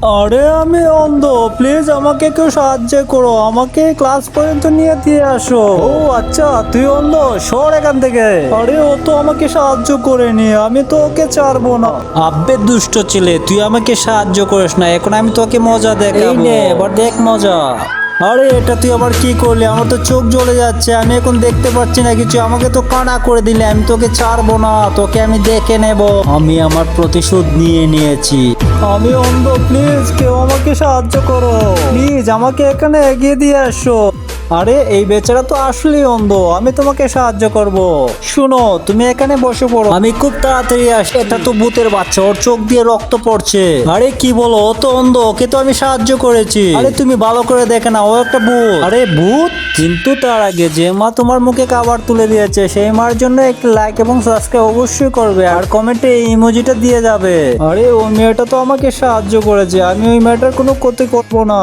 আরে আমি অন্ধ, প্লিজ আমাকে কেউ সাহায্য করো, আমাকে ক্লাস পর্যন্ত নিয়ে দিয়ে আসো। ও আচ্ছা, তুই অন্ধ, সর এখান থেকে। আরে ও তো আমাকে সাহায্য করেনি, আমি তো ওকে ছাড়বো না। আব্বে দুষ্ট ছেলে, তুই আমাকে সাহায্য করিস না, এখন আমি তোকে মজা দেখাবো। এই নে, এবার দেখ মজা। আরে এটা তুই আবার কি করলি? আমার তো চোখ জ্বলে যাচ্ছে, আমি এখন দেখতে পাচ্ছি না কিছু, আমাকে তো কানা করে দিলে, আমি তোকে ছাড়বো না, তোকে আমি দেখে নেব। আমি আমার প্রতিশোধ নিয়ে নিয়েছি। আমি অন্ধ, প্লিজ কেউ আমাকে সাহায্য করো, প্লিজ আমাকে এখানে এগিয়ে দিয়ে আসো। আরে এই বেচারা তো আসলেই অন্ধ, আমি তোমাকে সাহায্য করব। শুনো, তুমি এখানে বসে পড়ো, আমি খুব তাড়াতাড়ি আসি। এটা তো ভূতের বাচ্চা, ওর চোখ দিয়ে রক্ত পড়ছে। আরে কি বলো, ও তো অন্ধ, ওকে তো আমি সাহায্য করেছি। আরে তুমি ভালো করে দেখে না, ও একটা ভূত। আরে ভূত? কিন্তু তার আগে যে মা তোমার মুখে খাবার তুলে দিয়েছে, সেই মার জন্য একটা লাইক এবং সাবস্ক্রাইব অবশ্যই করবে, আর কমেন্টে এই ইমোজিটা দিয়ে যাবে। আরে ওই মেয়েটা তো আমাকে সাহায্য করেছে, আমি ওই মেয়েটার কোনো ক্ষতি করবো না।